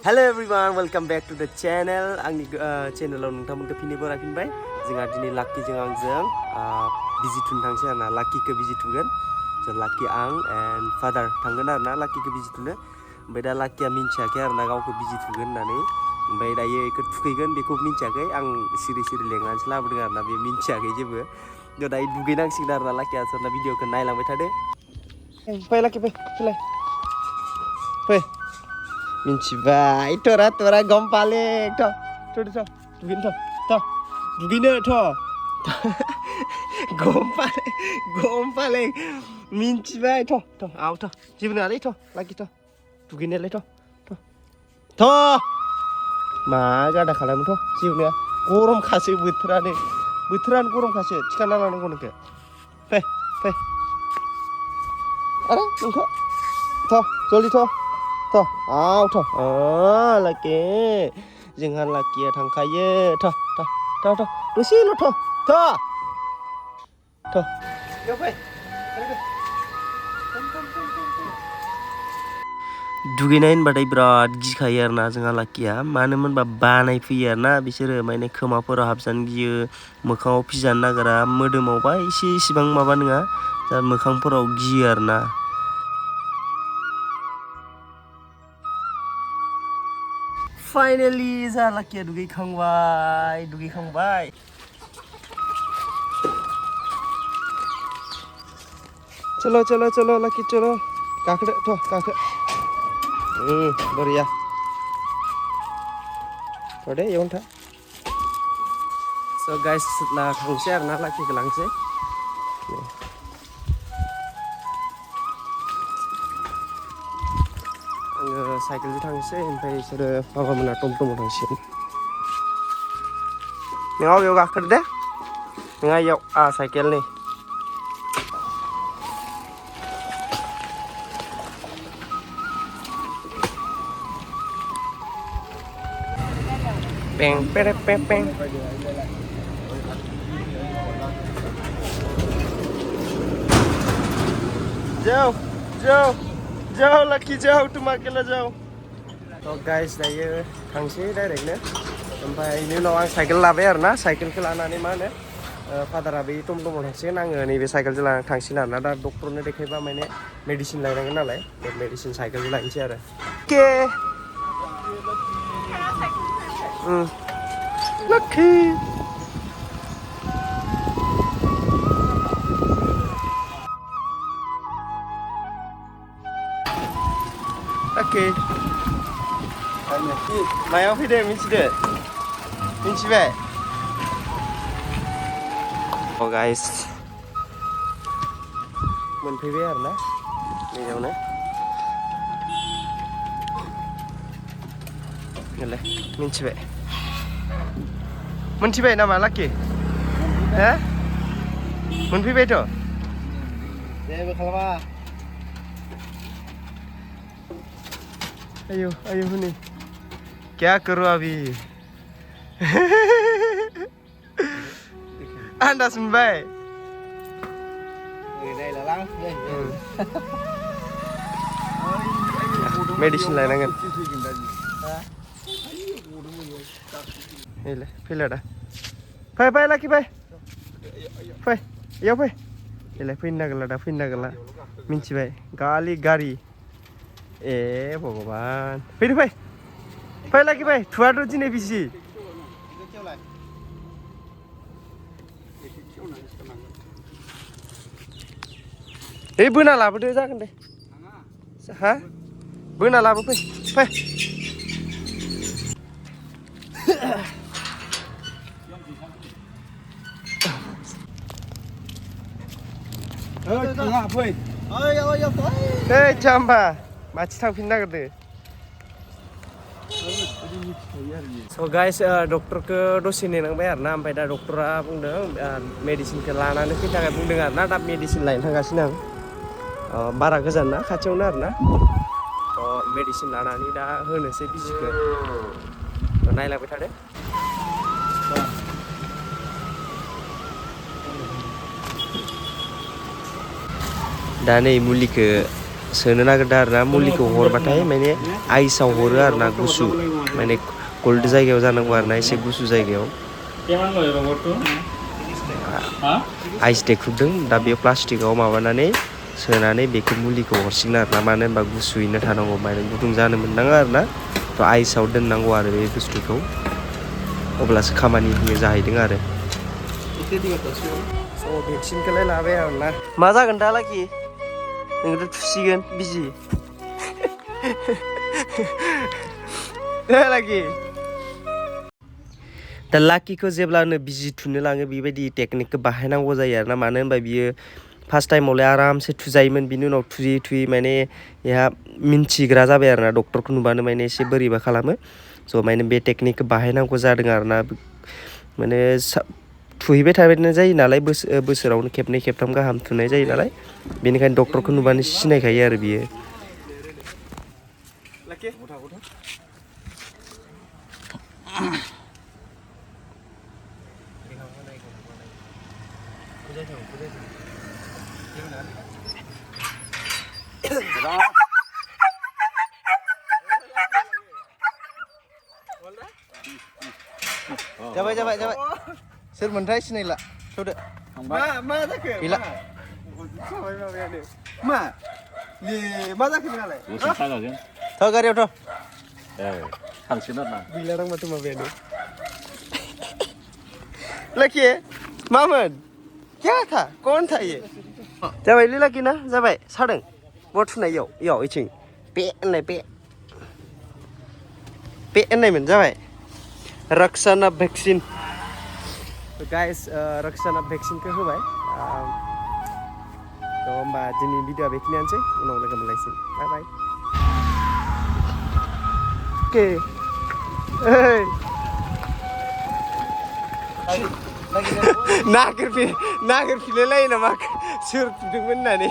Hello everyone, welcome back to the channel. Angni channel nongtamonखौ फिनि बरायफिनबाय जोंहा दिनै लाक्की जों आंजों बिजि थुनो थांसै आरोना लाक्कीखौ बिजि थुगोन जों लाक्की आं एन्ड फादार थांगोन आरोना लाक्कीखौ बिजि थुनो ओमफ्राय दा लाक्कीया मिन्थियाखै आरोना गावखौ बिजि थुगोन होननानै ओमफ्राय दायो बेखौ थुखैगोन बेखौ मिन्थियाखै आं सिरि सिरि लेंनानैसो लाबोदों आरोना बे मिन्थियाखै जेबो दायो दुगैनांसिगोन आरोना लाक्कीया सोरना भिडिअखौ नायलांबाय थादो फै लाक्की फैलाय फै मिन्थिबाय tora gom paling tuh begini tuh gom paling mincibai tuh au tuh jibna lagi tuh begini lagi tuh ma gada kalam tuh jibna gorom kasih boथोरानो gorom kasih थिखाना लानांगौ नोंखौ fै अरे नोंखौ जल्दि आव लाक्की जोंहा लाक्कीया थांखायो दसेल' दुगैनाय होनबाथाय बिराद गिखायो आरोना जोंहा लाक्कीया मानो होनबा बानाय फैयो आरोना बिसोरो माने खोमाफोराव हाबजानो गियो मोखाङाव फिजानो नागिरा मोदोमावबा इसेबां माबा नङा दा मोखांफोराव गियो आरोना Finally, जा लाक्कीया दुगैखांबाय चलो लाक्की चलो गाखोदो बरिया दे इयावनो था स' गाइस थांसै आरोना लाक्कीखौ लांसै आङो साइकेलजों थांसै ओमफ्राय बिसोरो बाबामोना टमटमाव थांसिगोन नोंहा बेयाव गाखोदो दे नोंहा इयाव साइकेल नै पें जाओ लाक्की जाओ तुम अकेला जाओ तो गाइस दायो थांसै डाइरेक्टनो ओमफ्राय बेनि उनाव आं साइकेल लाबाय आरोना साइकेलखौ लानानै मा होनो फादारा बे टमटमाव थांसिगोन आङो नैबे साइकेलजों लानानै थांसिगोन आरोना दा डक्टरनो देखायबा माने मेडिसिन लायनांगोन नालाय बे मेडिसिन साइकेलजों लायनोसै आरो लाक्की Oke. Mayaw fide मिथिबाय Oh guys मोनफैबाय आरोना नैयावनो नैलाय मोनथिबाय नामा लाक्की हो मोनफैबायथ' जेबो खालामा ayo Huni क्या करूं अभी Anda सुनबाय मेडिसिन लायनांगोन फैला दा फै लाक्की फै इयाव फै फैनो नागिरला मिन्थिबाय गारि भगवान फै लाक्की थुआथ' दिनै बिजि बोना लाबोदो जागोन दे हा बोना लाबो फै जाम्बा माथि थांफिननो नागिरदो स' गाइस डक्टरखौ दसे नेनांबाय आरोना ओमफ्राय दा डक्टरा बुंदों मेडिसिनखौ लानानै फैनो थाखाय बुंदों आरोना दा मेडिसिन लायनो थांगासिनो आं बारा गोजान ना खाथियावनो आरोना थ' मेडिसिन लानानै दा होनोसै बिजिखौ नायलांबाय थादो दा नै मुलिखौ सोनो नागिरदों आरो ना मुलिखौ हरबाथाय माने आइसआव हरो आरो ना गुसु माने कोल्ड जायगायाव जानांगौ आरो ना एसे गुसु जायगायाव आइस देख्रुबदों दा बेयाव प्लास्टिकआव माबानानै सोनानै बेखौ मुलिखौ हरसिगोन आरो ना मानो होनबा गुसुयैनो थानांगौ माने गुदुं जानो मोननाङा आरो ना थ' आइसआव दोननांगौ आरो बे बुस्थुखौ अब्लासो खामानि होयो जाहैदों आरो भेक्सिनखौलाय लाबाय आरोना मा जागोन दा लाखि नोंथ' थुसिगोन बिजि लाखि दा लाकिखौ जेब्लानो बिजि थुनो लाङो बेबायदि टेकनिकखौ बाहायनांगौ जायो आरो ना मानो होनबा बियो फार्स्ट टाइमावलाय आरामसे थुजायोमोन बिनि उनाव थुयै थुयै माने बेहा मिन्थिग्रा जाबाय आरो ना डक्टरखौ नुबानो माने एसे बोरैबा खालामो स' माने बे टेकनिकखौ बाहायनांगौ जादों आरो ना माने थुहैबाय थाबाय जायो नालाय बोसोरावनो खेबनै खेबथाम गाहाम थुनाय जायो नालाय बेनिखायनो डक्टरखौ नुबानो सिनायखायो आरो बियो जाबाय जाबाय जाबाय सोरमोनथाय सिनायला सौदो मा जाखो गैला मा जाखो नोंहालाय थ' गारियाव थ' थांसिगोन आरो ना गैला दां माथो माबायानो लकी मामोन क्या था कौन था ये जाबाय लै लाकी ना जाबाय सादों बहा थुनाय इयाव इथिं पे होननायमोन जाबाय रक्साना भेक्सिन गाइस रक्साना भेक्सिनखौ होबाय थ' होमबा दिनै भिडिअ'आ बेखिनियानोसै उनाव लोगो मोनलायसिन बाय बाय के नागिरफिनलायलायो नामा सोर फुदोंमोन होननानै